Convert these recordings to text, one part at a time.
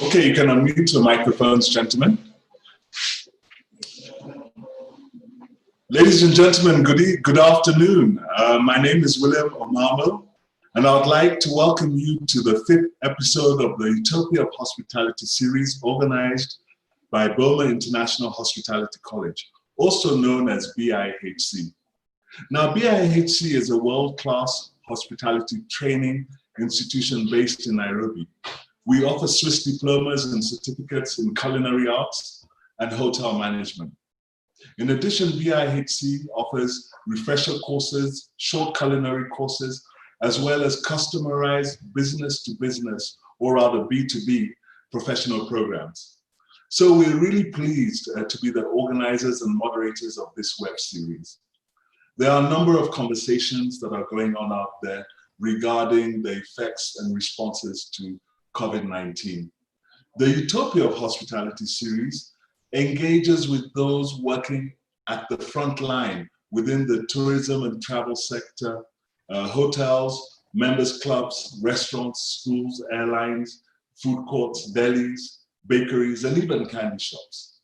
Okay, you can unmute your microphones, gentlemen. Ladies and gentlemen, good afternoon. My name is William Omamo, and I would like to welcome you to the 5th episode of the Utopia of Hospitality series organized by Boma International Hospitality College, also known as BIHC. Now, BIHC is a world-class hospitality training institution based in Nairobi. We offer Swiss diplomas and certificates in culinary arts and hotel management. In addition, BIHC offers refresher courses, short culinary courses, as well as customized business-to-business, or rather B2B, professional programs. So we're really pleased to be the organizers and moderators of this web series. There are a number of conversations that are going on out there regarding the effects and responses to COVID-19. The Utopia of Hospitality series engages with those working at the front line within the tourism and travel sector, hotels, members clubs, restaurants, schools, airlines, food courts, delis, bakeries, and even candy shops.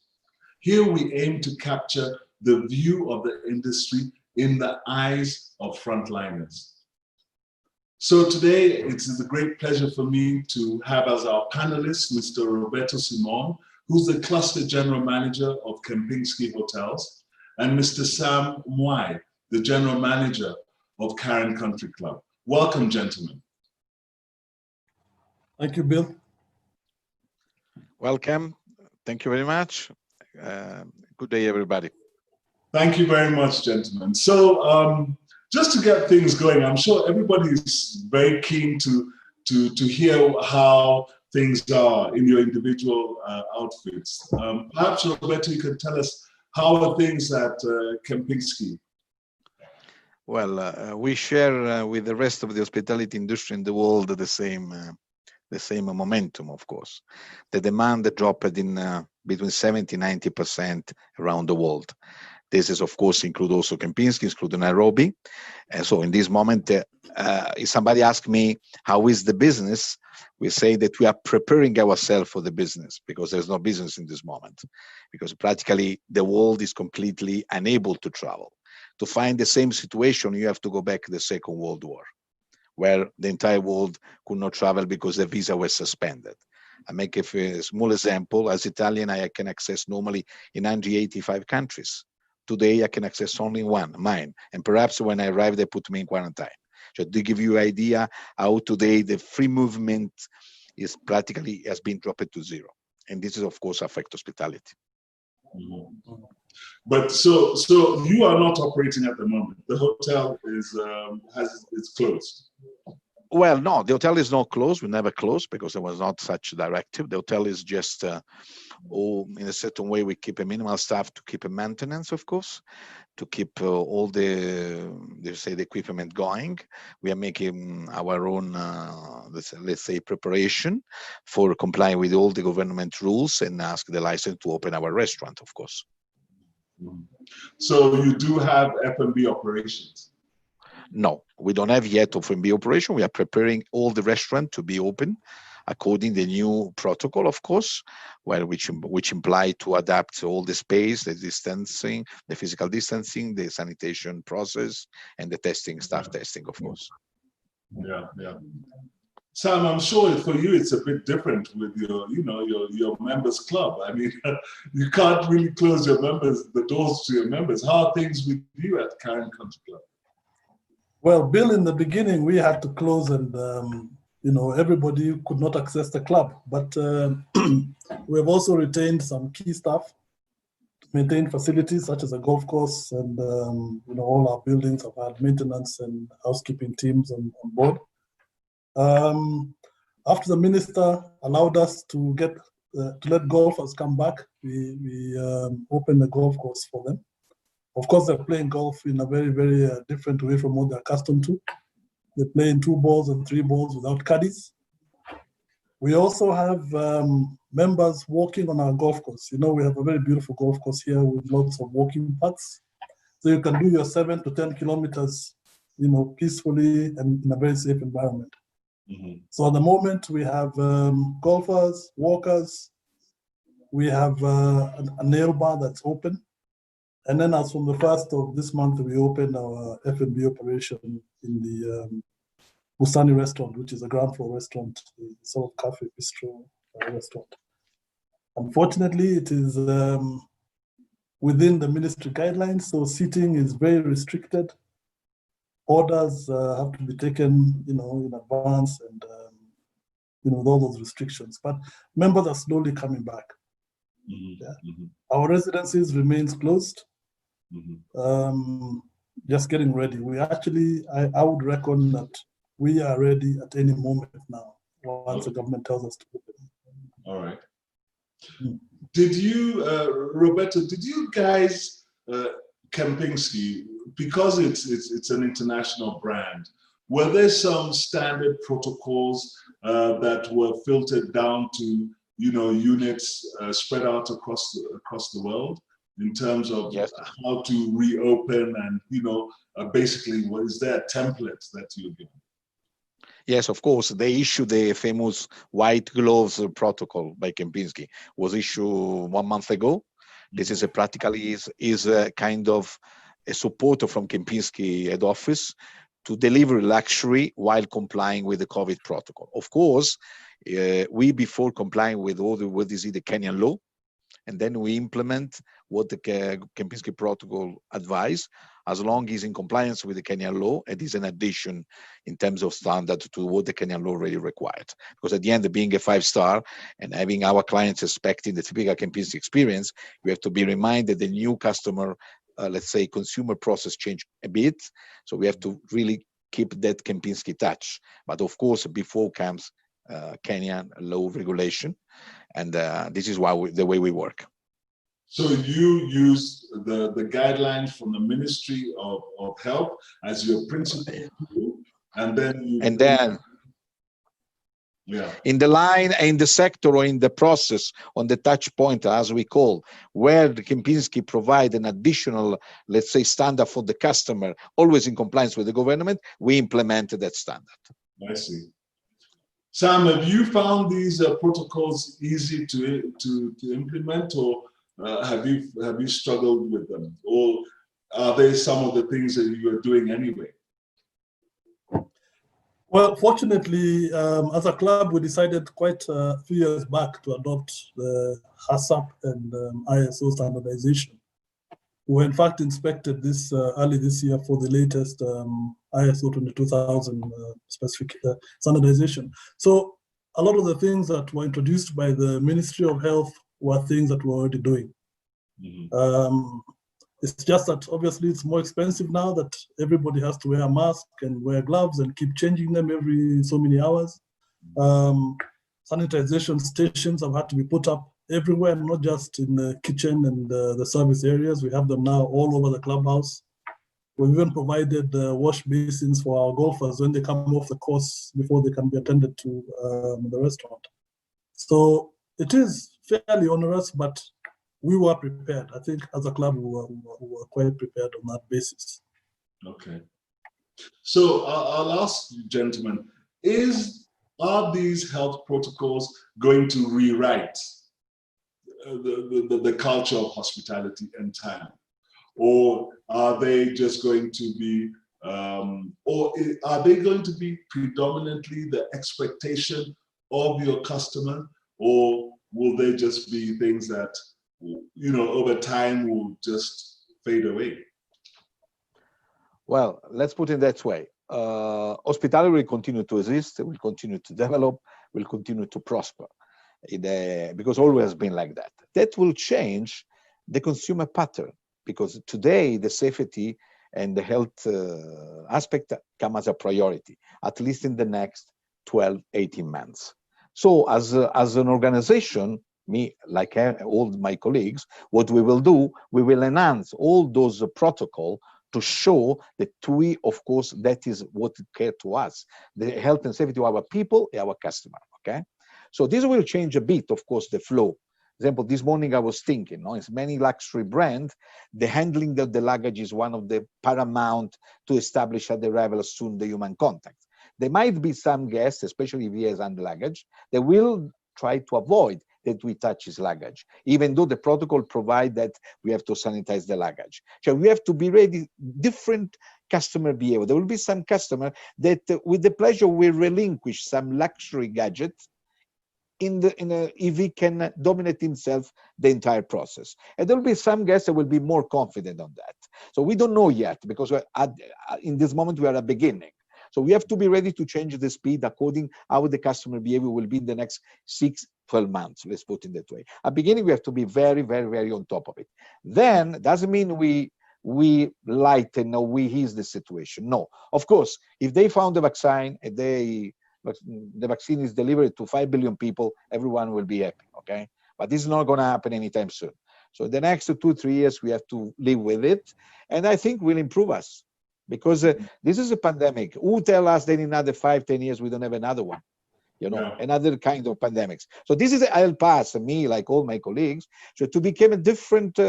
Here we aim to capture the view of the industry in the eyes of frontliners. So today, it is a great pleasure for me to have as our panelist, Mr. Roberto Simone, who's the Cluster General Manager of Kempinski Hotels, and Mr. Sam Mwai, the General Manager of Karen Country Club. Welcome, gentlemen. Thank you, Bill. Welcome. Thank you very much. Good day, everybody. Thank you very much, gentlemen. So just to get things going, I'm sure everybody is very keen to hear how things are in your individual outfits. Perhaps, Roberto, you can tell us how are things at Kempinski? Well, we share with the rest of the hospitality industry in the world the same momentum, of course. The demand dropped in between 70–90% around the world. This is, of course, include also Kempinski, include Nairobi. And so in this moment, if somebody asks me, how is the business? We say that we are preparing ourselves for the business because there's no business in this moment. Because practically the world is completely unable to travel. To find the same situation, you have to go back to the Second World War, where the entire world could not travel because the visa was suspended. I make a small example. As Italian, I can access normally in 185 countries. Today, I can access only one, mine. And perhaps when I arrive, they put me in quarantine. So to give you an idea how today the free movement is practically has been dropped to zero. And this is, of course, affect hospitality. Mm-hmm. But so you are not operating at the moment. The hotel is closed. Well, no, the hotel is not closed. We never closed because there was not such a directive. The hotel is just, in a certain way, we keep a minimal staff to keep a maintenance, of course, to keep all the equipment going. We are making our own, let's say, preparation for complying with all the government rules and ask the license to open our restaurant, of course. So you do have F&B operations? No, we don't have yet F&B operation. We are preparing all the restaurant to be open according to the new protocol, of course, which imply to adapt all the space, the distancing, the physical distancing, the sanitation process, and the testing, staff testing, of course. Yeah. Sam, I'm sure for you it's a bit different with your members club. I mean, you can't really close the doors to your members. How are things with you at Karen Country Club? Well, Bill, in the beginning, we had to close and, everybody could not access the club. But we have also retained some key staff to maintain facilities such as a golf course and, all our buildings have had maintenance and housekeeping teams on board. After the minister allowed us to let golfers come back, we opened the golf course for them. Of course, they're playing golf in a very, very different way from what they're accustomed to. They play in 2 balls and 3 balls without caddies. We also have members walking on our golf course. We have a very beautiful golf course here with lots of walking paths. So you can do your 7 to 10 kilometers, peacefully and in a very safe environment. So at the moment, we have golfers, walkers, we have a nail bar that's open. And then as from the 1st of this month, we opened our F&B operation in the Busani restaurant, which is a ground floor restaurant, sort of cafe, bistro restaurant. Unfortunately, it is within the ministry guidelines, so seating is very restricted. Orders have to be taken, in advance, and with all those restrictions. But members are slowly coming back. Our residencies remains closed. Just getting ready. We actually, I would reckon that we are ready at any moment now, once the government tells us to open. All right. Did you, Roberto, did you guys, Kempinski, because it's an international brand, were there some standard protocols that were filtered down to, units spread out across the world in terms of how to reopen and, basically, what is there a template that you're given? Yes, of course. They issued the famous white gloves protocol by Kempinski. Was issued 1 month ago. This is a kind of a support from Kempinski head office to deliver luxury while complying with the COVID protocol. Of course, we before complying with all the Kenyan law, and then we implement what the Kempinski protocol advise, as long as in compliance with the Kenyan law, it is an addition in terms of standard to what the Kenyan law already required. Because at the end, being a 5-star and having our clients expecting the typical Kempinski experience, we have to be reminded the new customer, let's say, consumer process change a bit. So we have to really keep that Kempinski touch. But of course, before comes Kenyan law regulation. And this is the way we work. So you use the guidelines from the Ministry of Health as your principal tool, and then in the line, in the sector, or in the process, on the touch point, as we call, where the Kempinski provide an additional, let's say, standard for the customer, always in compliance with the government, we implemented that standard. I see. Sam, have you found these protocols easy to implement, or have you struggled with them, or are they some of the things that you are doing anyway? Well, fortunately, as a club, we decided quite a few years back to adopt the HACCP and ISO standardization. We in fact inspected this early this year for the latest ISO 22000 specific standardization. So a lot of the things that were introduced by the Ministry of Health were things that we're already doing. It's just that obviously it's more expensive now that everybody has to wear a mask and wear gloves and keep changing them every so many hours. Sanitization stations have had to be put up everywhere, not just in the kitchen and the service areas. We have them now all over the clubhouse. We've even provided wash basins for our golfers when they come off the course before they can be attended to the restaurant. So it is fairly onerous, but we were prepared. I think as a club, we were quite prepared on that basis. Okay. So I'll ask you, gentlemen, are these health protocols going to rewrite the culture of hospitality entirely? Or are they just going to be, or are they going to be predominantly the expectation of your customer, or will they just be things that, over time will just fade away? Well, let's put it that way. Hospitality will continue to exist, will continue to develop, will continue to prosper, because always has been like that. That will change the consumer pattern, because today the safety and the health aspect come as a priority, at least in the next 12, 18 months. So as an organization, me, like all my colleagues, what we will do, we will enhance all those protocols to show that we, of course, that is what care to us, the health and safety of our people and our customer, okay? So this will change a bit, of course, the flow. For example, this morning I was thinking, it's many luxury brands, the handling of the luggage is one of the paramount to establish at the arrival soon the human contact. There might be some guests, especially if he has hand luggage, that will try to avoid that we touch his luggage, even though the protocol provide that we have to sanitize the luggage. So we have to be ready, different customer behavior. There will be some customer that with the pleasure will relinquish some luxury gadgets if he can dominate himself the entire process. And there will be some guests that will be more confident on that. So we don't know yet, because in this moment we are at the beginning. So we have to be ready to change the speed according how the customer behavior will be in the next 6-12 months, let's put it that way. At the beginning, we have to be very, very, very on top of it. Then, doesn't mean we lighten or we ease the situation. No. Of course, if they found the vaccine and the vaccine is delivered to 5 billion people, everyone will be happy, okay? But this is not going to happen anytime soon. So the next 2-3 years, we have to live with it. And I think will improve us. Because this is a pandemic. Who tell us that in another 5-10 years we don't have another one? You know, another kind of pandemics. So this is help us, me, like all my colleagues, so to become a different,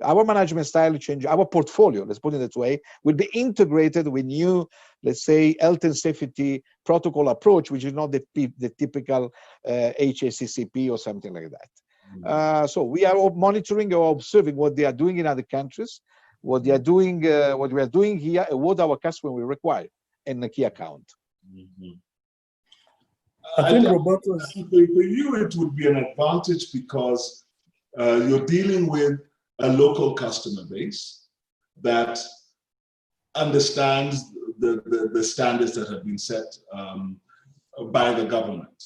our management style change, our portfolio, let's put it that way, will be integrated with new, let's say, health and safety protocol approach, which is not the typical HACCP or something like that. So we are monitoring or observing what they are doing in other countries, what they are doing, what we are doing here, and what our customer will require in the key account. I think, Roberto, for you, it would be an advantage because you're dealing with a local customer base that understands the standards that have been set by the government.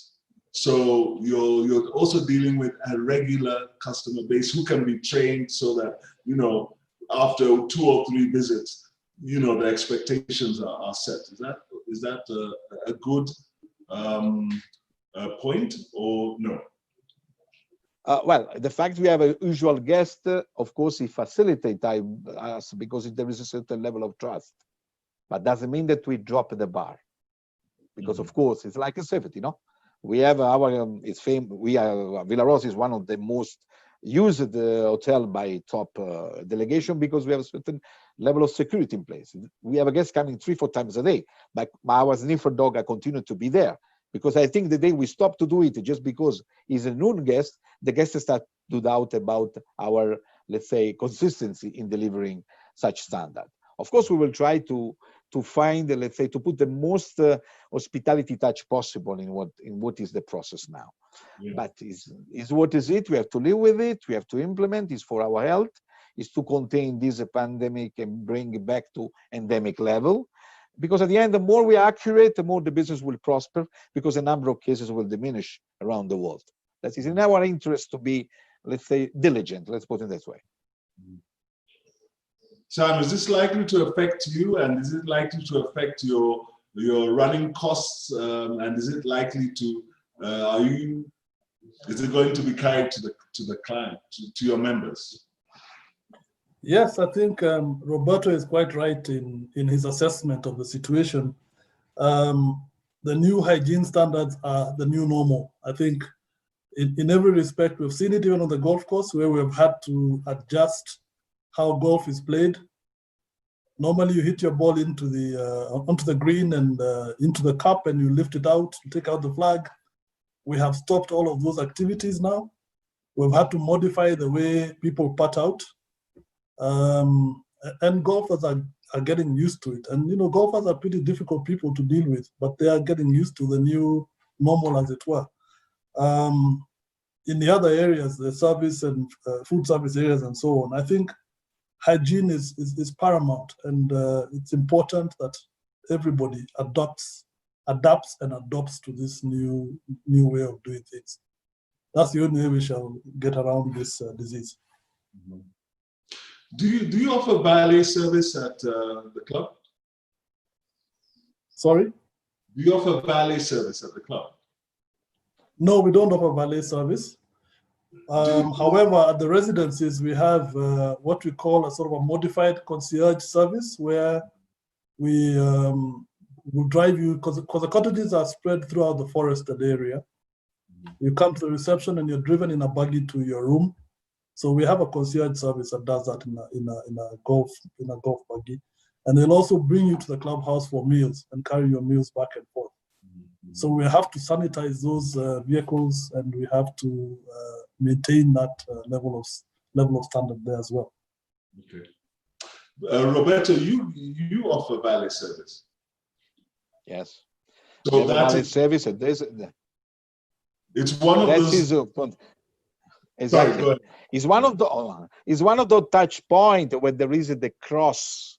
So you're also dealing with a regular customer base who can be trained so that, you know, after 2 or 3 visits, you know, the expectations are set. Is that a good point or no? Well, the fact we have a usual guest, of course, it facilitates us because there is a certain level of trust. But doesn't mean that we drop the bar, because of course it's like a safety, no? We have our Villa Rosa is one of the most used hotel by top delegation because we have a certain level of security in place. We have a guest coming 3-4 times a day, but our sniffer dog continue to be there. Because I think the day we stop to do it just because he's a known guest, the guests start to doubt about our, let's say, consistency in delivering such standard. Of course, we will try to find, let's say, to put the most hospitality touch possible in what is the process now. But is what is it? We have to live with it. We have to implement. It's for our health. Is to contain this pandemic and bring it back to endemic level. Because at the end, the more we are accurate, the more the business will prosper, because the number of cases will diminish around the world. That is in our interest to be, let's say, diligent. Let's put it that way. Sam, is this likely to affect you, and is it likely to affect your running costs, and is it likely to is it going to be carried to the client, to your members? Yes, I think Roberto is quite right in his assessment of the situation. The new hygiene standards are the new normal. I think in every respect, we've seen it even on the golf course where we've had to adjust how golf is played. Normally, you hit your ball into onto the green and into the cup, and you lift it out, you take out the flag. We have stopped all of those activities now. We've had to modify the way people putt out. And golfers are getting used to it. And, you know, golfers are pretty difficult people to deal with, but they are getting used to the new normal, as it were. In the other areas, the service and food service areas and so on, I think hygiene is paramount, and it's important that everybody adapts and adopts to this new way of doing things. That's the only way we shall get around this disease. Mm-hmm. Do you offer valet service at the club? Sorry? Do you offer valet service at the club? No, we don't offer valet service. However, at the residencies, we have what we call a sort of a modified concierge service, where we will drive you, because the cottages are spread throughout the forested area. You come to the reception and you're driven in a buggy to your room. So we have a concierge service that does that in a golf buggy, and they'll also bring you to the clubhouse for meals and carry your meals back and forth. So we have to sanitize those vehicles, and we have to maintain that level of standard there as well. Okay. Roberto, you offer valet service. Yes. So We have a valet service. It's one of those. Exactly. Sorry, It's one of the touch point where there is the cross,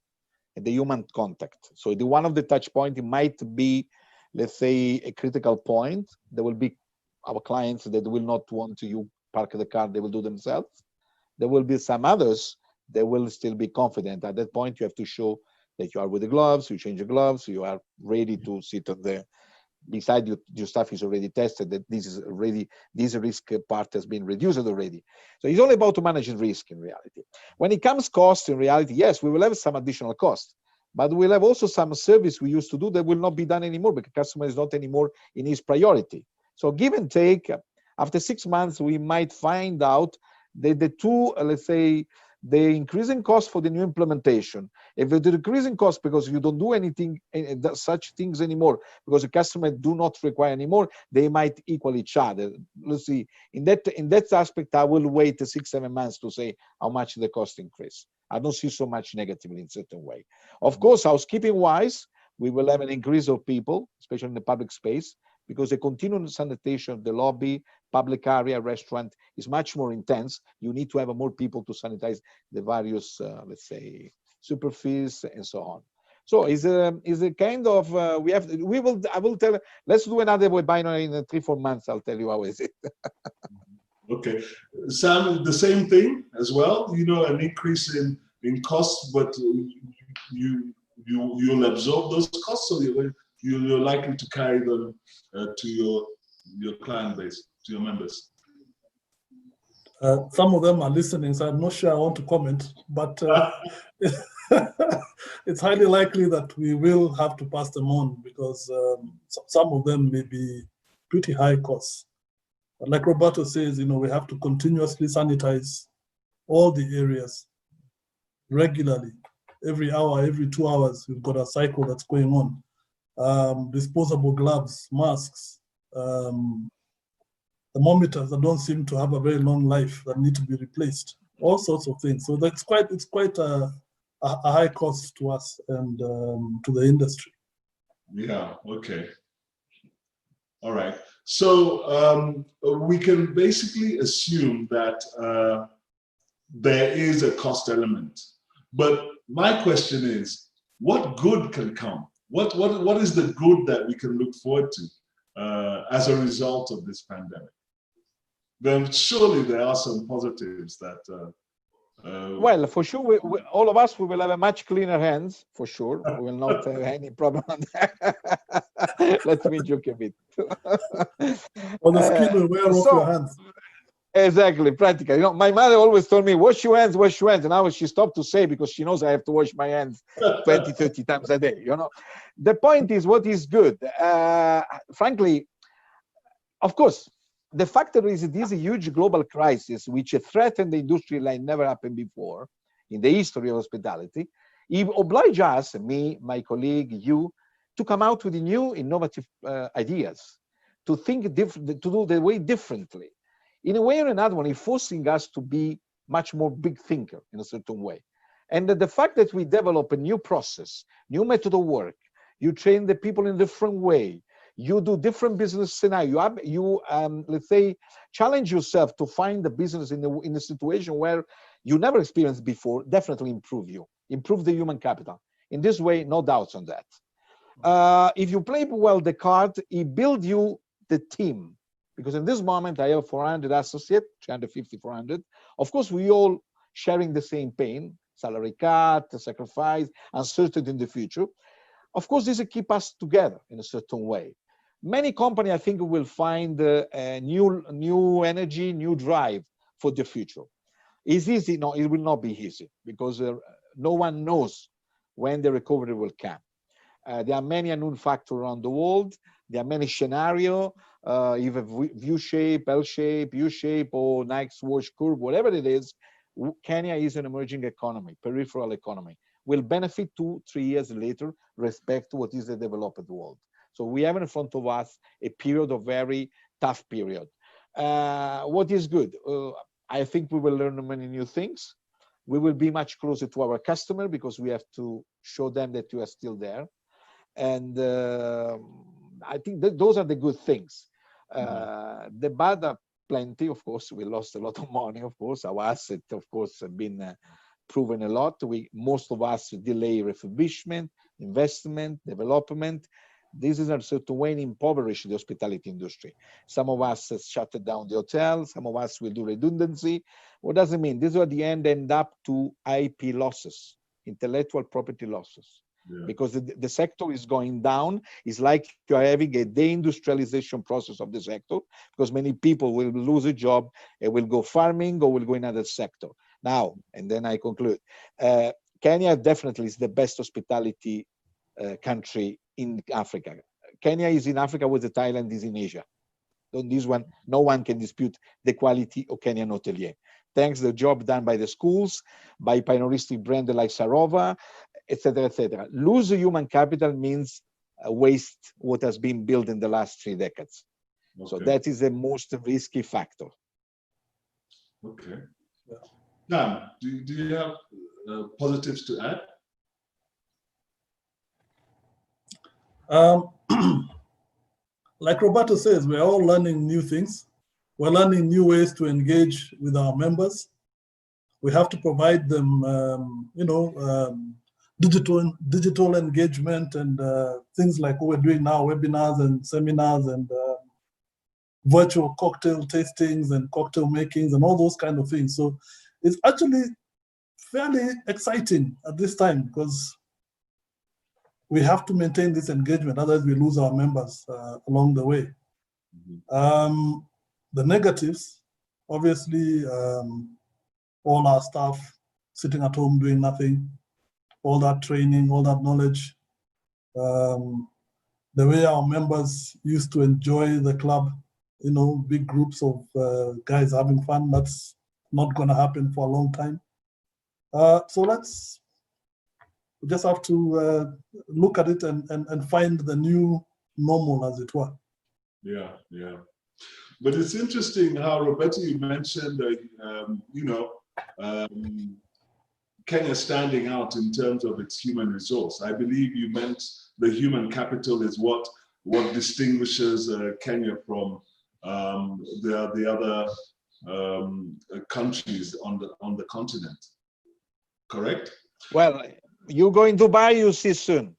the human contact. So the one of the touch point, it might be, let's say, a critical point. There will be our clients that will not want to park the car, they will do themselves. There will be some others that will still be confident. At that point, you have to show that you are with the gloves, you change the gloves, you are ready to sit on the beside you, your stuff is already tested, that this risk part has been reduced already. So it's all about managing risk in reality. When it comes cost, in reality, yes, we will have some additional cost, but we'll have also some service we used to do that will not be done anymore because customer is not anymore in his priority. So give and take, after 6 months, we might find out that the two, let's say, the increasing cost for the new implementation, if the decreasing cost because you don't do anything, such things anymore, because the customer do not require anymore, they might equal each other. Let's see. In that aspect, I will wait 6-7 months to say how much the cost increase. I don't see so much negatively in certain way. Of course, housekeeping wise, we will have an increase of people, especially in the public space, because the continuous sanitation of the lobby, public area, restaurant is much more intense. You need to have more people to sanitize the various, let's say, superficies and so on. So it's a kind of I will tell. Let's do another webinar in 3-4 months. I'll tell you how is it. Okay, Sam, the same thing as well. You know, an increase in costs, but you'll absorb those costs, so you're likely to carry them to your client base, to your members. Some of them are listening, so I'm not sure I want to comment, but it's highly likely that we will have to pass them on because some of them may be pretty high costs. But like Roberto says, you know, we have to continuously sanitize all the areas regularly. Every hour, every 2 hours, we've got a cycle that's going on. Disposable gloves, masks, thermometers that don't seem to have a very long life that need to be replaced, all sorts of things. So it's quite a high cost to us and to the industry. Yeah, okay. All right. So we can basically assume that there is a cost element. But my question is, what good can come? What is the good that we can look forward to as a result of this pandemic? Then surely there are some positives that. Well, for sure, all of us, we will have a much cleaner hands, for sure. We will not have any problem on that. Let me joke a bit. Or the skin will wear off your hands. Exactly, practical. You know, my mother always told me, wash your hands, wash your hands. And now she stopped to say because she knows I have to wash my hands 20, 30 times a day, you know. The point is what is good. Frankly, of course, the fact that there is this huge global crisis which threatened the industry like never happened before in the history of hospitality, it obliged us, me, my colleague, you, to come out with new innovative ideas, to think different, to do the way differently. In a way or another one, it's forcing us to be much more big thinker in a certain way. And the fact that we develop a new process, new method of work, you train the people in a different way, you do different business scenario, you let's say, challenge yourself to find the business in a situation where you never experienced before, definitely improve the human capital. In this way, no doubts on that. If you play well the card, it builds you the team. Because in this moment, I have 400 associates, 350, 400. Of course, we all sharing the same pain, salary cut, sacrifice, uncertainty in the future. Of course, this will keep us together in a certain way. Many companies, I think, will find a new energy, new drive for the future. Is easy? No, it will not be easy because no one knows when the recovery will come. There are many unknown factors around the world. There are many scenarios. Either V shape, L shape, U shape, or Nike's watch curve, whatever it is. Kenya is an emerging economy, peripheral economy. Will benefit 2-3 years later, respect to what is the developed world. So we have in front of us a period of very tough period. What is good? I think we will learn many new things. We will be much closer to our customer because we have to show them that you are still there. And I think that those are the good things. The bad are plenty, of course. We lost a lot of money, of course. Our assets, of course, have been proven a lot. Most of us delay refurbishment, investment, development. This is in a certain way impoverish the hospitality industry. Some of us shut down the hotels. Some of us will do redundancy. What does it mean? This will at the end up to IP losses, intellectual property losses. Yeah. Because the sector is going down. It's like you are having a deindustrialization process of the sector, because many people will lose a job and will go farming or will go in another sector. Now, and then I conclude, Kenya definitely is the best hospitality country in Africa. Kenya is in Africa what the Thailand is in Asia. On this one, no one can dispute the quality of Kenyan hotelier. Thanks to the job done by the schools, by pioneeristic brands like Sarova, etc., etc. Lose human capital means waste what has been built in the last 3 decades. Okay. So that is the most risky factor. Okay. Dan, do you have positives to add? Like Roberto says, we're all learning new things. We're learning new ways to engage with our members. We have to provide them, digital engagement and things like what we're doing now, webinars and seminars and virtual cocktail tastings and cocktail makings and all those kind of things. So it's actually fairly exciting at this time because we have to maintain this engagement, otherwise we lose our members along the way. Mm-hmm. The negatives, obviously, all our staff sitting at home doing nothing, all that training, all that knowledge, the way our members used to enjoy the club, big groups of guys having fun, that's not going to happen for a long time. So we just have to look at it and find the new normal, as it were. Yeah, yeah. But it's interesting how, Roberto, you mentioned, Kenya standing out in terms of its human resource. I believe you meant the human capital is what distinguishes Kenya from the other countries on the continent. Correct? Well, you go in Dubai, you see soon.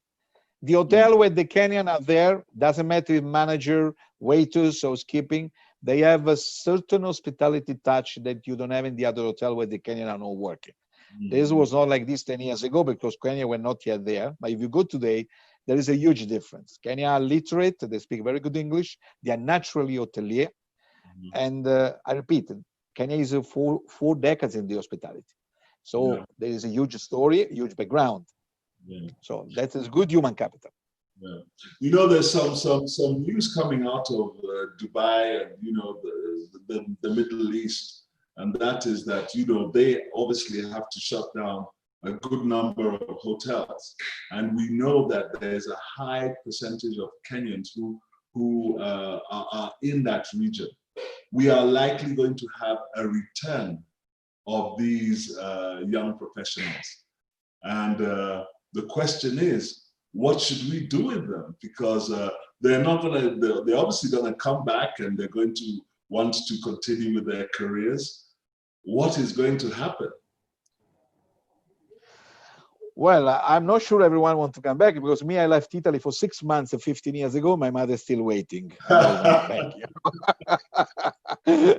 The hotel where the Kenyan are there, doesn't matter if manager, waiters, housekeeping, they have a certain hospitality touch that you don't have in the other hotel where the Kenyan are not working. Mm-hmm. This was not like this 10 years ago because Kenya were not yet there. But if you go today, there is a huge difference. Kenya are literate, they speak very good English, they are naturally hotelier. Mm-hmm. And I repeat, Kenya is 4 decades in the hospitality. So there is a huge story, huge background. Yeah. So that is good human capital. Yeah. There's some news coming out of Dubai and the Middle East, and that is that they obviously have to shut down a good number of hotels, and we know that there's a high percentage of Kenyans who are in that region. We are likely going to have a return of these young professionals, and the question is, what should we do with them? Because they're obviously going to come back and they're going to want to continue with their careers. What is going to happen? Well, I'm not sure everyone wants to come back because me, I left Italy for 6 months 15 years ago. My mother's still waiting. Back,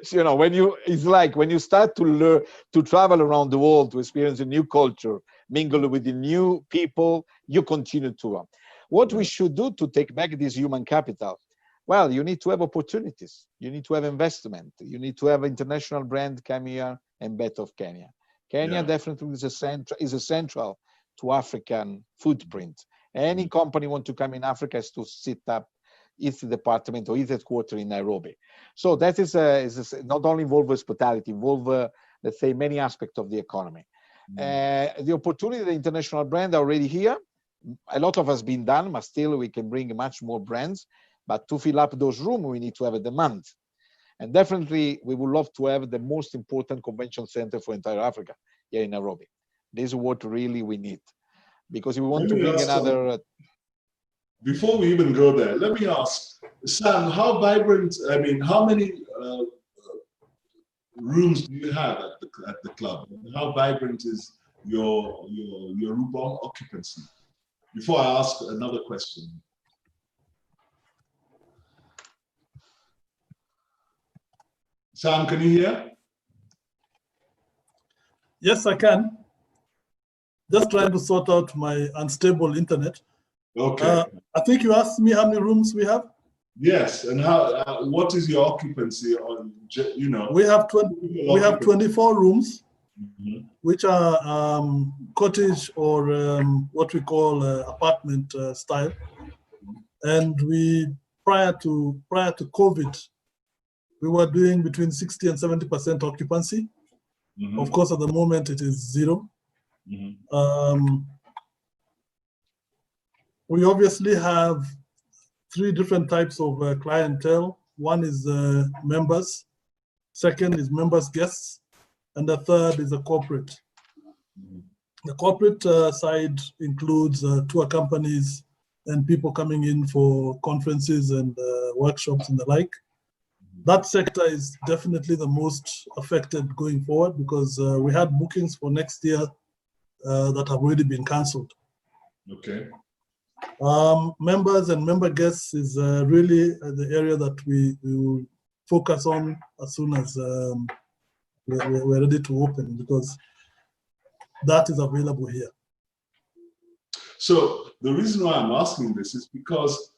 So, it's like when you start to learn, to travel around the world, to experience a new culture, mingle with the new people, you continue to run. What we should do to take back this human capital? Well, you need to have opportunities. You need to have investment. You need to have international brand come here and bet of Kenya. Kenya definitely is essential to African footprint. Any company want to come in Africa has to set up its department or its headquarters in Nairobi. So that is not only involve hospitality, involve, let's say, many aspects of the economy. The opportunity, the international brand are already here. A lot of has been done, but still we can bring much more brands. But to fill up those rooms, we need to have a demand. And definitely, we would love to have the most important convention center for entire Africa here in Nairobi. This is what really we need. Because if we want to bring another... Before we even go there, let me ask, Sam, how vibrant, I mean, how many rooms do you have at the club? How vibrant is your room occupancy? Before I ask another question. Sam, can you hear? Yes, I can. Just trying to sort out my unstable internet. Okay. I think you asked me how many rooms we have. Yes, and how? What is your occupancy on? You know, we have 24 rooms, which are cottage or what we call apartment style. And we prior to COVID, we were doing between 60 and 70% occupancy. Of course, at the moment it is 0. We obviously have 3 different types of clientele. One is members, second is members guests, and the third is a corporate. The corporate side includes tour companies and people coming in for conferences and workshops and the like. That sector is definitely the most affected going forward because we had bookings for next year that have already been cancelled. Okay. Members and member guests is really the area that we will focus on as soon as we're ready to open, because that is available here. So the reason why I'm asking this is because,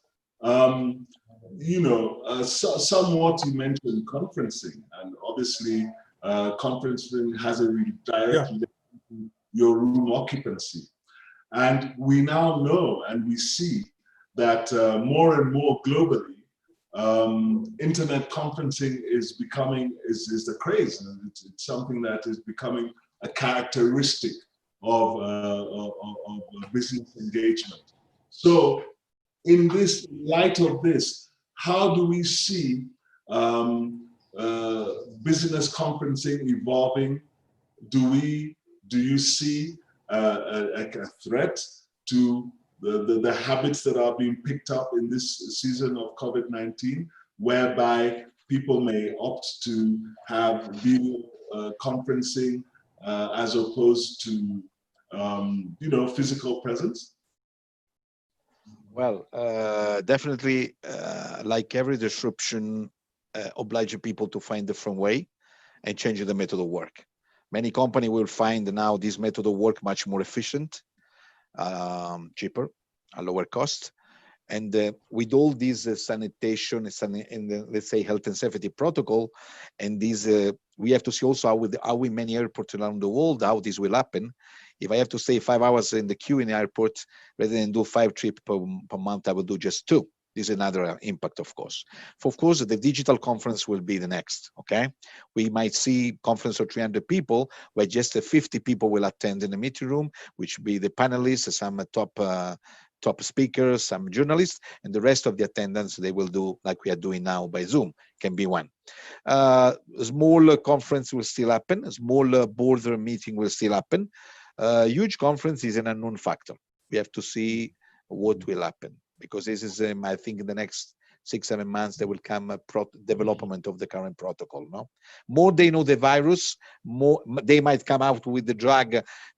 you know, somewhat you mentioned conferencing, and obviously conferencing has a direct link to your room occupancy. And we now know and we see that more and more globally, internet conferencing is becoming, is the craze. It's something that is becoming a characteristic of business engagement. So in this light of this, how do we see business conferencing evolving? Do you see a threat to the habits that are being picked up in this season of COVID-19, whereby people may opt to have video conferencing as opposed to you know, physical presence? Well, definitely, like every disruption, oblige people to find a different way and change the method of work. Many companies will find now this method of work much more efficient, cheaper, at lower cost. And with all these sanitation and let's say health and safety protocol, and these we have to see also how in many airports around the world, how this will happen. If I have to stay 5 hours in the queue in the airport, rather than do 5 trips per month, I will do just 2. This is another impact, of course. Of course, the digital conference will be the next, okay? We might see conference of 300 people, where just 50 people will attend in the meeting room, which will be the panelists, some top speakers, some journalists, and the rest of the attendance, they will do like we are doing now by Zoom, can be one. A small conference will still happen, a small board meeting will still happen. Huge conference is an unknown factor. We have to see what will happen, because this is, I think, in the next 6-7 months, there will come a development of the current protocol. No, more they know the virus, more they might come out with the drug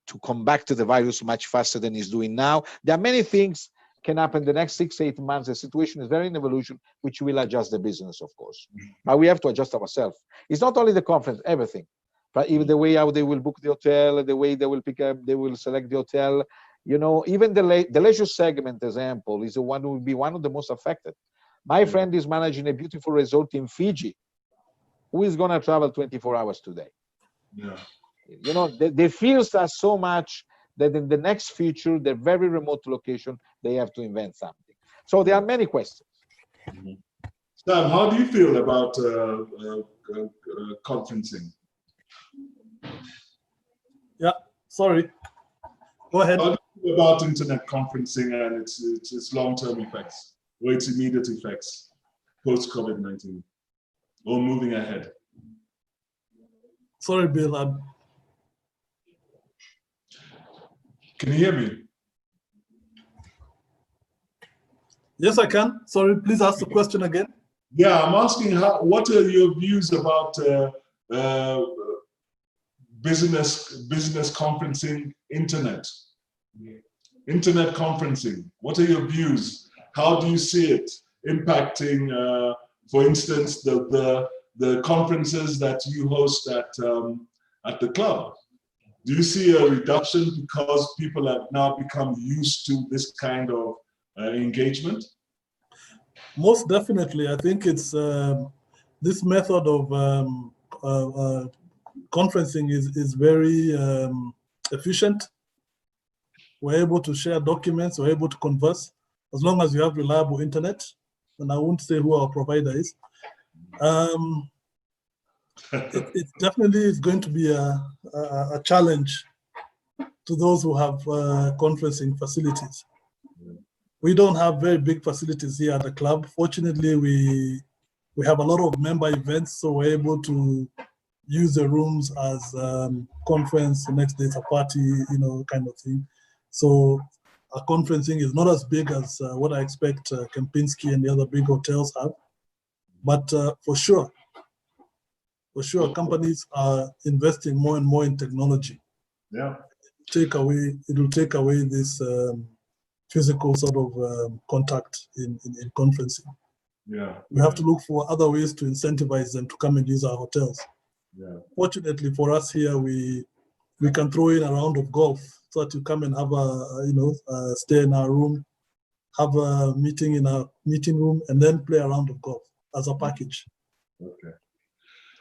to come back to the virus much faster than it's doing now. There are many things can happen the next 6-8 months. The situation is very in evolution, which will adjust the business, of course. But we have to adjust ourselves. It's not only the conference, everything. But even the way how they will book the hotel, the way they will pick up, they will select the hotel. You know, even the leisure segment example is the one who will be one of the most affected. My friend is managing a beautiful resort in Fiji. Who is going to travel 24 hours today? Yeah. You know, the fears are so much that in the next future, the very remote location, they have to invent something. So there are many questions. Sam, how do you feel about conferencing? Yeah, sorry. Go ahead. How do about internet conferencing and its long-term effects or its immediate effects post-COVID-19 or moving ahead? Sorry, Bill. Can you hear me? Yes, I can. Sorry, please ask the question again. Yeah, I'm asking what are your views about business conferencing, internet conferencing? What are your views? How do you see it impacting, for instance, the conferences that you host at the club? Do you see a reduction because people have now become used to this kind of engagement? Most definitely. I think it's this method of conferencing is very efficient. We're able to share documents, we're able to converse, as long as you have reliable internet. And I won't say who our provider is. It definitely is going to be a challenge to those who have conferencing facilities. We don't have very big facilities here at the club. Fortunately, we have a lot of member events, so we're able to use the rooms as conference. The next day it's a party, kind of thing. So our conferencing is not as big as what I expect Kempinski and the other big hotels have. But for sure, companies are investing more and more in technology. Yeah. It will take away this physical sort of contact in conferencing. Yeah. We have to look for other ways to incentivize them to come and use our hotels. Yeah. Fortunately for us here, we can throw in a round of golf so that you come and have a stay in our room, have a meeting in our meeting room, and then play a round of golf as a package. Okay.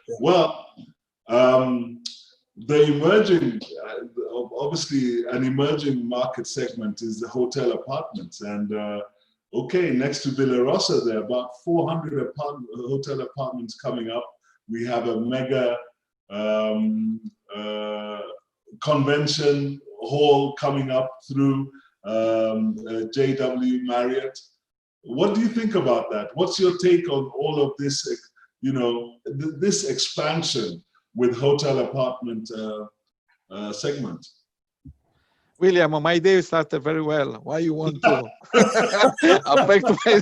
Yeah. Well, the emerging, obviously an emerging market segment is the hotel apartments. And okay, next to Villa Rosa, there are about 400 hotel apartments coming up. We have a mega convention hall coming up through JW Marriott. What do you think about that? What's your take on all of this, this expansion with hotel apartment segment? William, my day started very well. Why you want to affect my...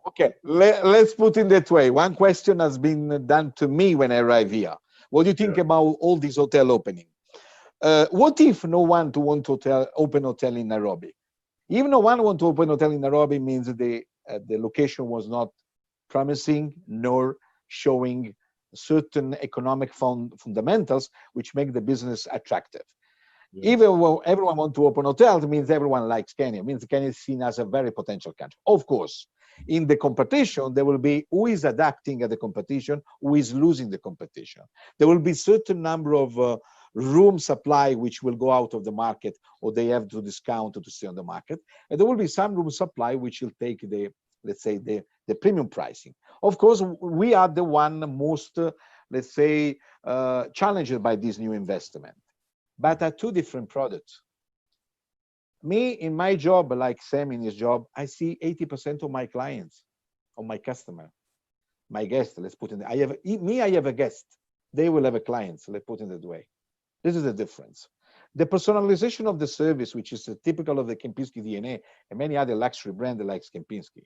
Okay, let's put it that way. One question has been done to me when I arrive here. What do you think about all these hotel opening? What if no one to want to open hotel in Nairobi? Even no one want to open hotel in Nairobi means the location was not promising nor showing certain economic fundamentals which make the business attractive. Yeah. Even when everyone wants to open hotels, it means everyone likes Kenya. It means Kenya is seen as a very potential country. Of course, in the competition, there will be who is adapting at the competition, who is losing the competition. There will be certain number of room supply which will go out of the market, or they have to discount to stay on the market. And there will be some room supply which will take the, let's say, the premium pricing. Of course, we are the one most, let's say, challenged by this new investment. But are two different products. Me, in my job, like Sam in his job, I see 80% of my clients, of my customer, my guest, let's put it, I have a guest. They will have a client, so let's put it that way. This is the difference. The personalization of the service, which is typical of the Kempinski DNA and many other luxury brands like Kempinski.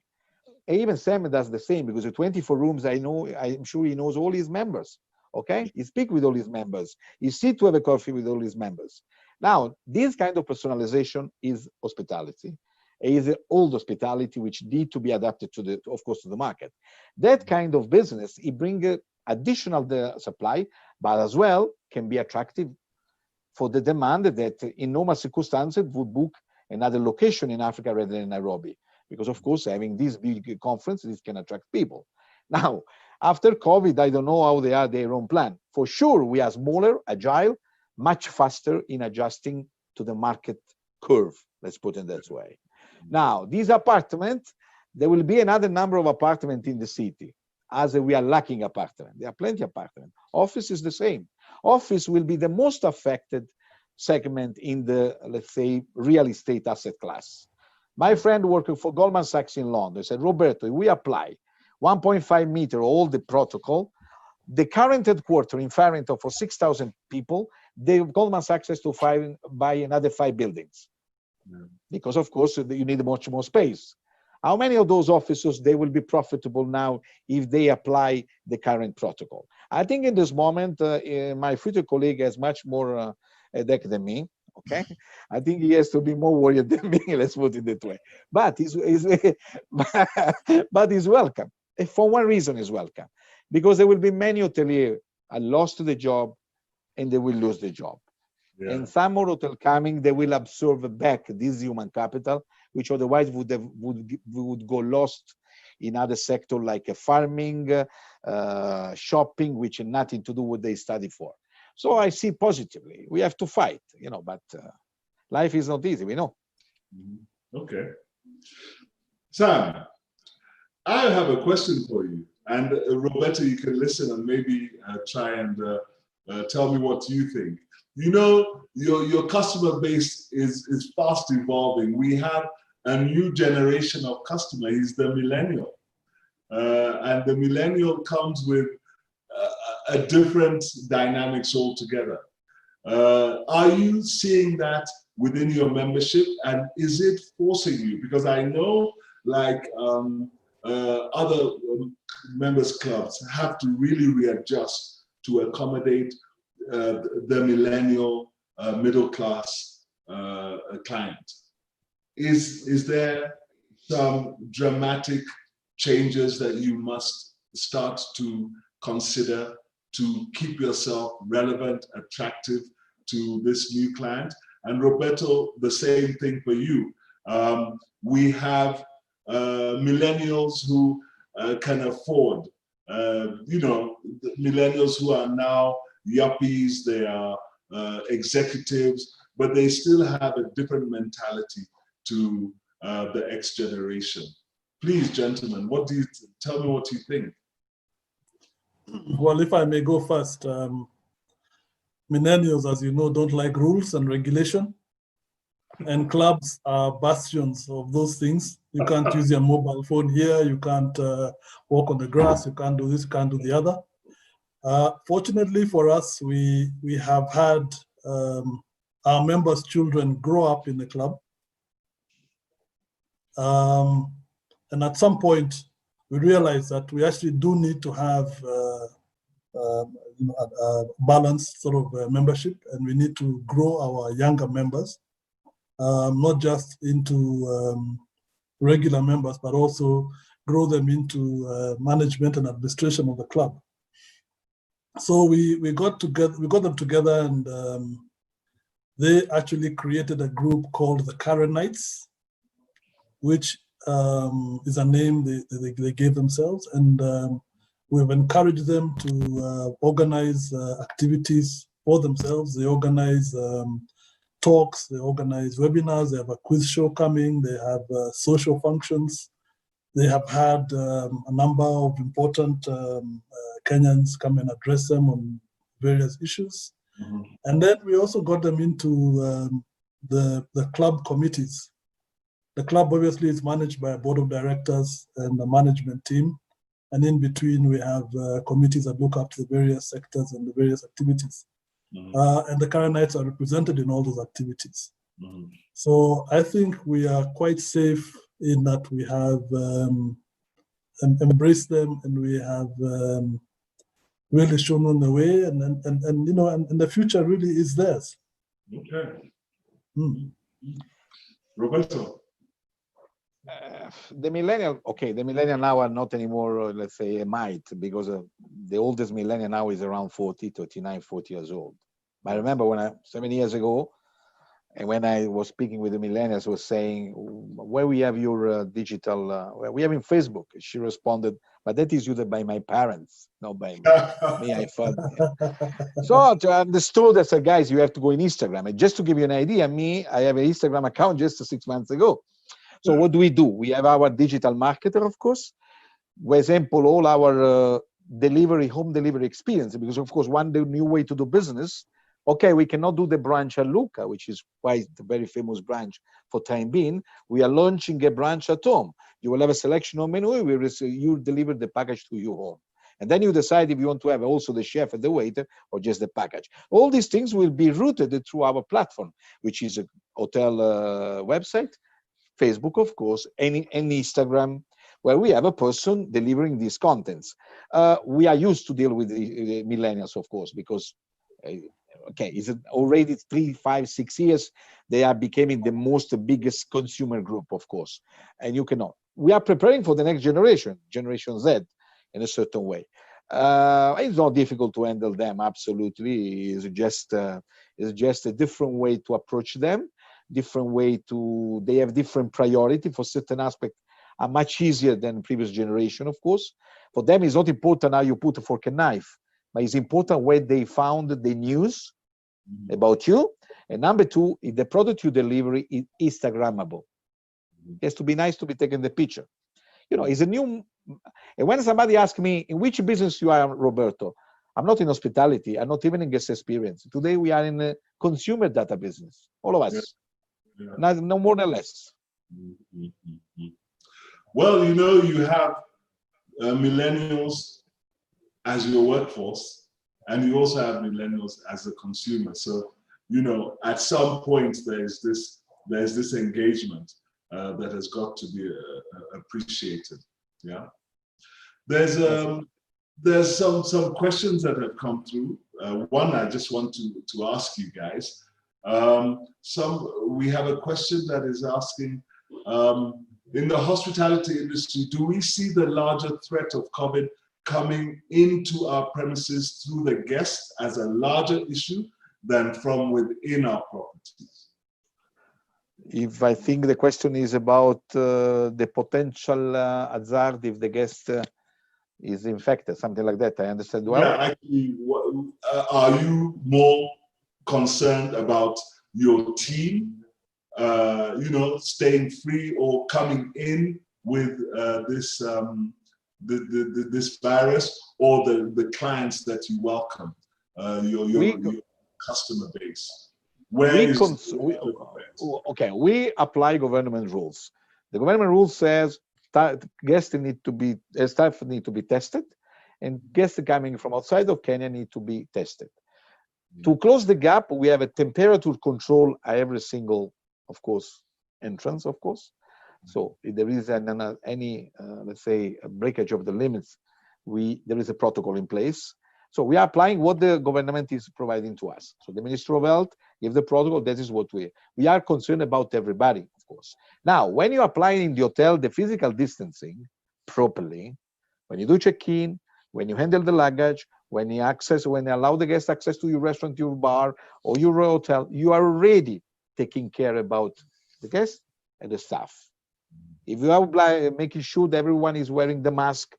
And even Sam does the same, because the 24 rooms, I'm sure he knows all his members. Okay, he speaks with all his members. He sits to have a coffee with all his members. Now, this kind of personalization is hospitality. It is old hospitality which need to be adapted to the, of course, to the market. That kind of business, it brings additional supply, but as well can be attractive for the demand that in normal circumstances would book another location in Africa rather than Nairobi. Because of course, having these big conferences can attract people. Now, after COVID, I don't know how they are their own plan. For sure, we are smaller, agile, much faster in adjusting to the market curve, let's put it that way. Now, these apartments, there will be another number of apartments in the city. as we are lacking apartment. There are plenty of apartment. Office is the same. Office will be the most affected segment in the, let's say, real estate asset class. My friend working for Goldman Sachs in London said, Roberto, if we apply 1.5 meter, all the protocol, the current headquarter in Farrington for 6,000 people, Goldman Sachs has to buy another 5 buildings. Yeah. Because of course you need much more space. How many of those offices, they will be profitable now if they apply the current protocol? I think in this moment, my future colleague has much more headache than me. Okay, I think he has to be more worried than me. Let's put it that way. But he's welcome. For one reason, he's welcome, because there will be many hoteliers are lost the job, and they will lose the job. Yeah. And some more hotel coming, they will absorb back this human capital, which otherwise would go lost in other sectors like farming, shopping, which have nothing to do with what they study for. So I see positively. We have to fight, but life is not easy, we know. Okay. Sam, I have a question for you. And Roberto, you can listen and maybe try and tell me what you think. Your customer base is fast evolving. We have a new generation of customer. He's the millennial. And the millennial comes with a different dynamics altogether. Are you seeing that within your membership, and is it forcing you? Because I know like other members clubs have to really readjust to accommodate the millennial middle class client. Is there some dramatic changes that you must start to consider to keep yourself relevant, attractive to this new client? And Roberto, the same thing for you. We have millennials who can afford, millennials who are now yuppies, they are executives, but they still have a different mentality to the X generation. Please, gentlemen, tell me what you think? Well, if I may go first, millennials, as you know, don't like rules and regulation, and clubs are bastions of those things. You can't use your mobile phone here, you can't walk on the grass, you can't do this, you can't do the other. Fortunately for us, we have had our members' children grow up in the club. And at some point, we realized that we actually do need to have a balanced sort of membership, and we need to grow our younger members, not just into regular members, but also grow them into management and administration of the club. So we got them together, and they actually created a group called the Karenites, which is a name they gave themselves, and we've encouraged them to organize activities for themselves. They organize talks, they organize webinars, they have a quiz show coming, they have social functions. They have had a number of important Kenyans come and address them on various issues. Mm-hmm. And then we also got them into the club committees. The club obviously is managed by a board of directors and a management team. And in between, we have committees that look after the various sectors and the various activities. Mm-hmm. And the Karenites are represented in all those activities. Mm-hmm. So I think we are quite safe in that we have embraced them, and we have really shown them the way, and the future really is theirs. Okay. Mm. Roberto. The millennial now are not anymore, let's say, a mite, because the oldest millennial now is around 40 years old. But I remember 7 years ago, and when I was speaking with the millennials, I was saying, where we have your digital, we have in Facebook. She responded, but that is used by my parents, not by me. I thought. So I understood, I said, guys, you have to go in Instagram. And just to give you an idea, I have an Instagram account just 6 months ago. So what do? We have our digital marketer, of course. for example, all our home delivery experience, because of course, the new way to do business, okay, we cannot do the branch at Lucca, which is quite a very famous branch for time being. We are launching a branch at home. You will have a selection of menu, you deliver the package to your home. And then you decide if you want to have also the chef and the waiter or just the package. All these things will be routed through our platform, which is a hotel website, Facebook, of course, and Instagram, where we have a person delivering these contents. We are used to deal with the millennials, of course, because okay, is it already 3, 5, 6 years? They are becoming the biggest consumer group, of course, and you cannot. We are preparing for the next generation, Generation Z, in a certain way. It's not difficult to handle them. Absolutely, it's just a different way to approach them, different way to. They have different priority for certain aspects. Are much easier than previous generation, of course. For them, it's not important how you put a fork and knife, but it's important where they found the news about you. And number two, if the product you deliver is Instagrammable. It has to be nice to be taken the picture. You know, it's a new. And when somebody asks me, in which business you are, Roberto? I'm not in hospitality. I'm not even in guest experience. Today, we are in a consumer data business. All of us. Yeah. No more than less. Well, you know, you have millennials as your workforce, and you also have millennials as a consumer. So, you know, at some point there's this engagement that has got to be appreciated. Yeah. There's some questions that have come through. One I just want to ask you guys. We have a question that is asking. In the hospitality industry, do we see the larger threat of COVID coming into our premises through the guests as a larger issue than from within our properties? If I think the question is about the potential hazard if the guest is infected, something like that, I understand well. Yeah, actually, are you more concerned about your team you know, staying free or coming in with this virus, or the clients that you welcome, your customer base? We apply government rules. The government rule says guests need to be staff need to be tested, and guests coming from outside of Kenya need to be tested. To close the gap, we have a temperature control at every single, of course, entrance, of course. So if there is any let's say, a breakage of the limits, there is a protocol in place. So we are applying what the government is providing to us. So the Ministry of Health gives the protocol. That is what we are concerned about everybody, of course. Now, when you apply in the hotel the physical distancing properly, when you do check-in, when you handle the luggage, when you allow the guest access to your restaurant, your bar, or your hotel, you are already taking care about the guests and the staff. If you are making sure that everyone is wearing the mask,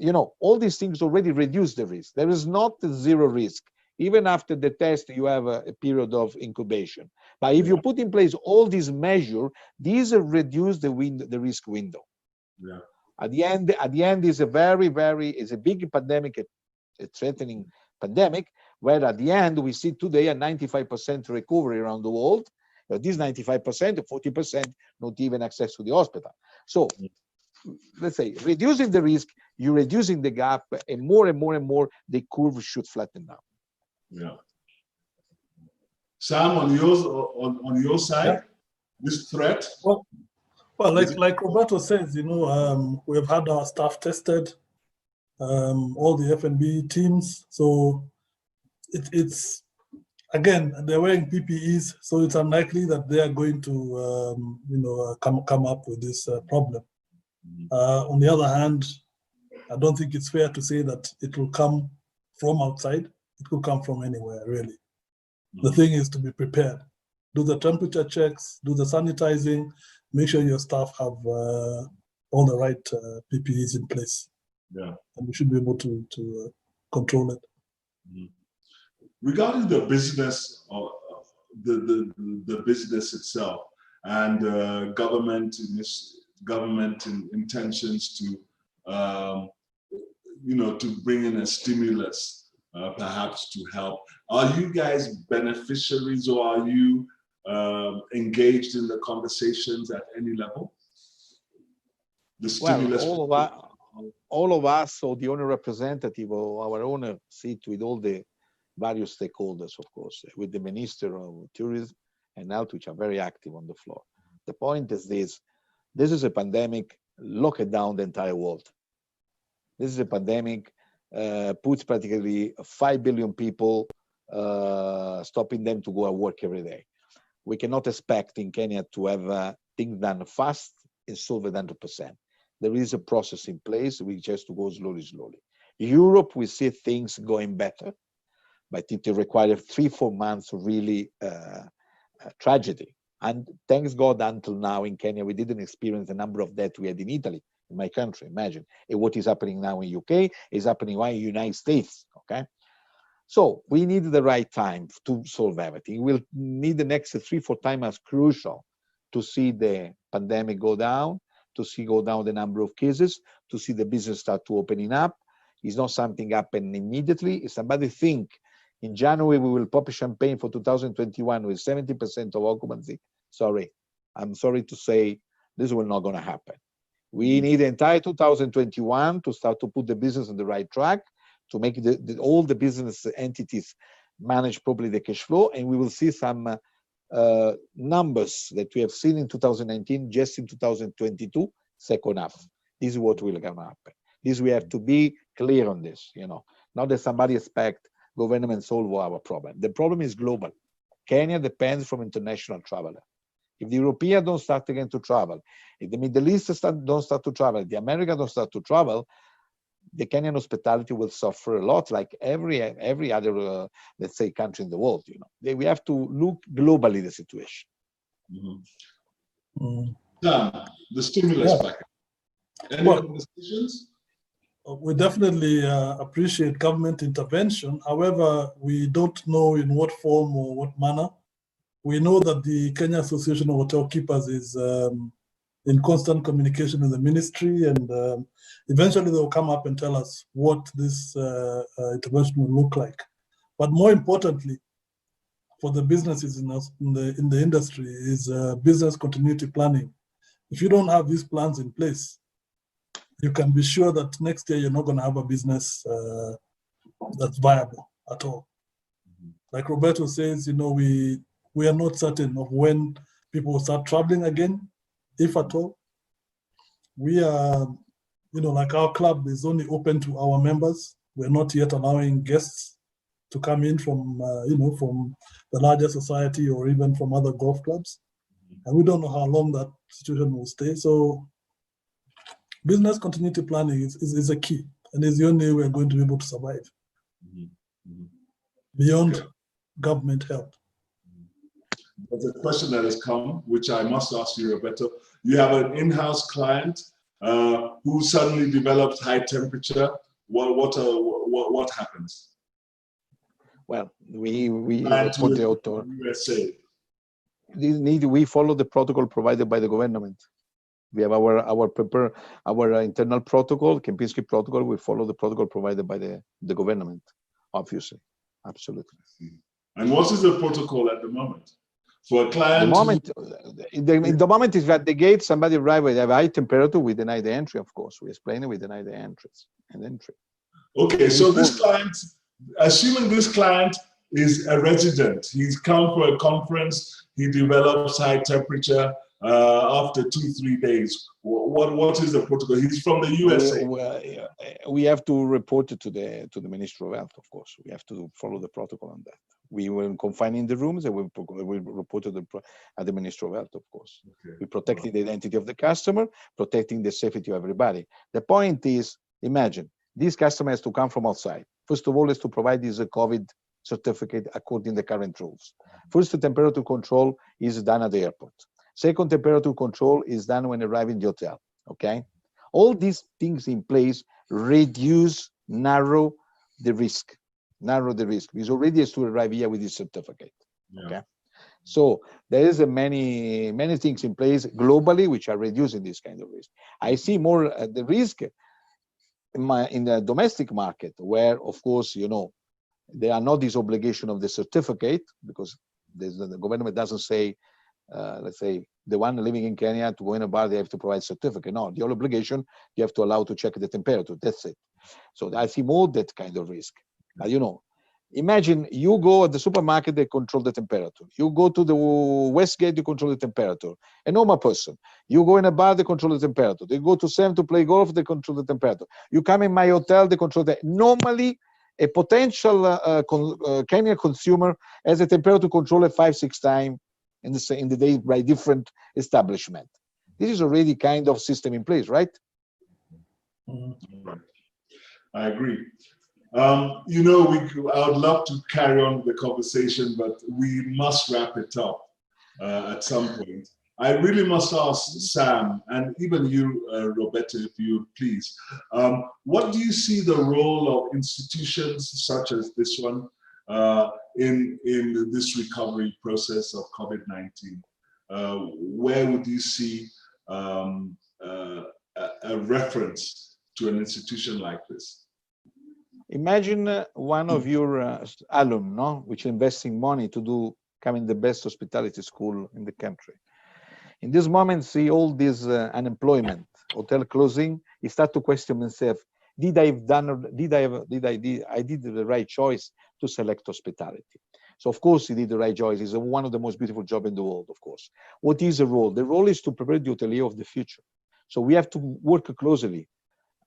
you know, all these things already reduce the risk. There is not zero risk. Even after the test, you have a period of incubation. But if you put in place all these measures, these reduce the risk window. Yeah. At the end is a is a big pandemic, a threatening pandemic, where at the end we see today a 95% recovery around the world. But this 95%, 40% not even access to the hospital. So let's say reducing the risk, you're reducing the gap, and more the curve should flatten down. Yeah. Sam, on your side, this threat? Well, like Roberto says, you know, we have had our staff tested, all the F&B teams. So it's again, they're wearing PPEs, so it's unlikely that they are going to, you know, come up with this problem. On the other hand, I don't think it's fair to say that it will come from outside. It could come from anywhere, really. The thing is to be prepared. Do the temperature checks, do the sanitizing, make sure your staff have all the right PPEs in place. Yeah. And we should be able to control it. Regarding the business, the business itself, and government intentions to you know, to bring in a stimulus, perhaps to help. Are you guys beneficiaries, or are you engaged in the conversations at any level? The stimulus. Well, all of us, or the owner representative or our owner, sit with all the various stakeholders, of course, with the Minister of Tourism and Health, which are very active on the floor. The point is this is a pandemic, locked down the entire world. This is a pandemic, puts practically 5 billion people, stopping them to go and work every day. We cannot expect in Kenya to have things done fast and solve it 100%. There is a process in place, which has to go slowly, slowly. Europe, we see things going better, but it requires 3-4 months of really tragedy. And thanks God, until now in Kenya, we didn't experience the number of deaths we had in Italy, in my country, imagine. And what is happening now in UK is happening in the United States, okay? So we need the right time to solve everything. We'll need the next 3-4 times as crucial to see the pandemic go down, to see go down the number of cases, to see the business start to opening up. It's not something happen immediately. If somebody think in January we will pop champagne for 2021 with 70% of occupancy, sorry, I'm sorry to say this will not going to happen. We need the entire 2021 to start to put the business on the right track, to make all the business entities manage properly the cash flow, and we will see some numbers that we have seen in 2019, just in 2022, second half. This is what will gonna happen. This we have to be clear on this, you know. Not that somebody expect government solve our problem. The problem is global. Kenya depends from international traveler. If the Europeans don't start again to travel, if the Middle East don't start to travel, if the Americans don't start to travel, the Kenyan hospitality will suffer a lot, like every other, let's say, country in the world. You know, we have to look globally the situation. The stimulus package. Any decisions? We definitely appreciate government intervention. However, we don't know in what form or what manner. We know that the Kenya Association of Hotel Keepers is in constant communication with the ministry, and eventually they'll come up and tell us what this intervention will look like. But more importantly, for the businesses in the industry is business continuity planning. If you don't have these plans in place, you can be sure that next year you're not going to have a business that's viable at all. Like Roberto says, you know, we are not certain of when people will start traveling again, if at all. We are, you know, like our club is only open to our members. We're not yet allowing guests to come in from, you know, from the larger society or even from other golf clubs. And we don't know how long that situation will stay. So business continuity planning is a key, and is the only way we're going to be able to survive beyond government help. There's a question that has come, which I must ask you, Roberto. You have an in-house client who suddenly develops high temperature. What happens? Well, we for the author. USA. We follow the protocol provided by the government. We have our internal protocol, Kempinski protocol. We follow the protocol provided by the government, obviously, absolutely. And what is the protocol at the moment? For a client, the moment is at the gate, somebody arrives with a high temperature, we deny the entry, of course. We explain it, we deny the entrance and entry. Okay, so this client, assuming this client is a resident, he's come for a conference, he develops high temperature after 2-3 days. What is the protocol? He's from the USA. We have to report it to the Ministry of Health, of course. We have to follow the protocol on that. We will confine in the rooms and we report to the Ministry of Health, of course. Okay. We protecting the identity of the customer, protecting the safety of everybody. The point is, imagine, this customer has to come from outside. First of all, is to provide this COVID certificate according to the current rules. First, the temperature control is done at the airport. Second, temperature control is done when arriving in the hotel, okay? All these things in place narrow the risk. Because already has to arrive here with this certificate, okay? So there is many things in place globally which are reducing this kind of risk. I see more the risk in the domestic market, where of course, you know, there are not this obligation of the certificate, because the government doesn't say, let's say, the one living in Kenya to go in a bar, they have to provide certificate. No, the obligation, you have to allow to check the temperature. That's it. So I see more that kind of risk. You know, imagine you go at the supermarket, they control the temperature. You go to the Westgate, you control the temperature. A normal person. You go in a bar, they control the temperature. They go to Sam to play golf, they control the temperature. You come in my hotel, they control the. Normally, a potential Kenyan consumer has a temperature control at 5-6 times in the day by different establishment. This is already kind of system in place, right? I agree. You know, I would love to carry on the conversation, but we must wrap it up at some point. I really must ask Sam, and even you, Roberto, if you please, what do you see the role of institutions such as this one in this recovery process of COVID-19? Where would you see a reference to an institution like this? Imagine one of your alumni, which are investing money to come in the best hospitality school in the country. In this moment, see all this unemployment, hotel closing, he start to question himself, I did the right choice to select hospitality? So of course he did the right choice. It's one of the most beautiful jobs in the world, of course. What is the role? The role is to prepare the hotelier of the future. So we have to work closely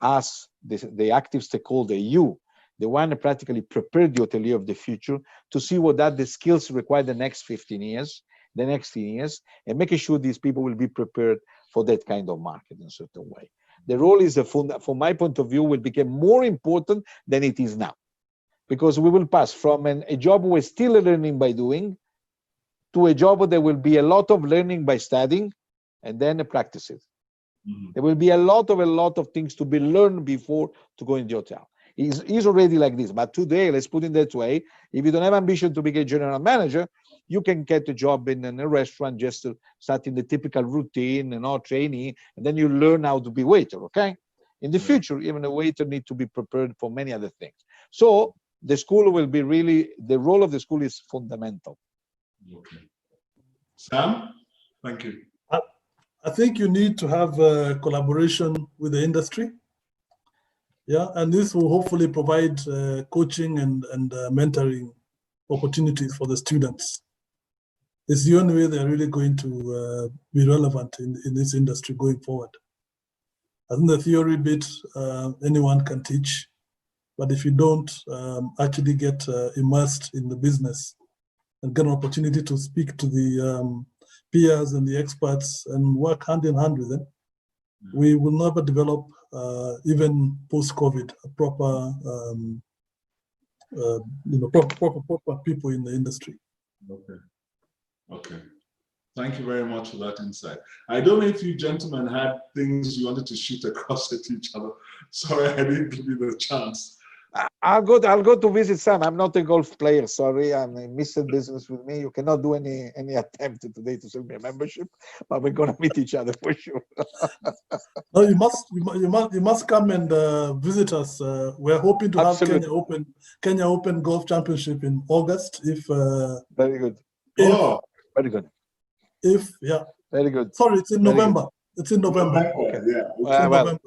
as the active stakeholder, you, the one practically prepared the hotelier of the future to see what are the skills required the next 15 years, the next 10 years, and making sure these people will be prepared for that kind of market in a certain way. The role is, from my point of view, will become more important than it is now. Because we will pass from a job we're still learning by doing to a job where there will be a lot of learning by studying and then practice it. Mm-hmm. There will be a lot of things to be learned before to go in the hotel. It's already like this, but today, let's put it that way, if you don't have ambition to be a general manager, you can get a job in a restaurant, just starting the typical routine, training, and then you learn how to be waiter, okay? In the future, even a waiter needs to be prepared for many other things. So the school will be really, the role of the school is fundamental. Okay. Sam, thank you. I think you need to have a collaboration with the industry. Yeah, and this will hopefully provide coaching and mentoring opportunities for the students. It's the only way they're really going to be relevant in this industry going forward. I think the theory bit anyone can teach, but if you don't actually get immersed in the business and get an opportunity to speak to the peers and the experts and work hand in hand with them, we will never develop, even post-COVID, a proper, proper people in the industry. Okay. Okay. Thank you very much for that insight. I don't know if you gentlemen had things you wanted to shoot across at each other. Sorry, I didn't give you the chance. I'll go to visit Sam. I'm not a golf player. Sorry, I'm a Mr. Business with me. You cannot do any attempt today to sell me a membership, but we're gonna meet each other for sure. No, you must come and visit us. We're hoping to Absolutely. have Kenya Open Golf Championship in August. If very good. Very good. Very good. Sorry, it's in November. It's in November. Okay. Yeah. It's in November.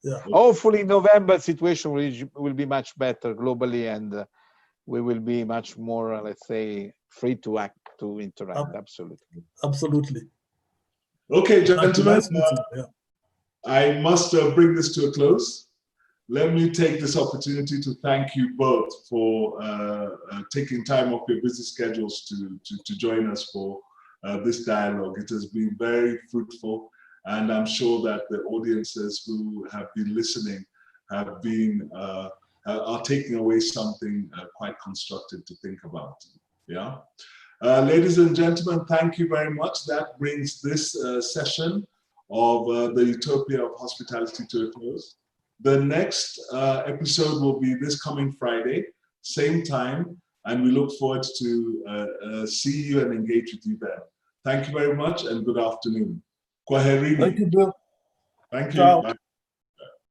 Yeah. Hopefully, November situation will be much better globally, and we will be much more, let's say, free to act, to interact. Absolutely. Okay, gentlemen. I must bring this to a close. Let me take this opportunity to thank you both for taking time off your busy schedules to join us for this dialogue. It has been very fruitful, and I'm sure that the audiences who have been listening have been are taking away something quite constructive to think about. Yeah, ladies and gentlemen, thank you very much. That brings this session of the Utopia of Hospitality to a close. The next episode will be this coming Friday, same time, and we look forward to see you and engage with you then. Thank you very much and good afternoon. Kwaherini. Thank you, Bill. Thank you. Ciao. Bye.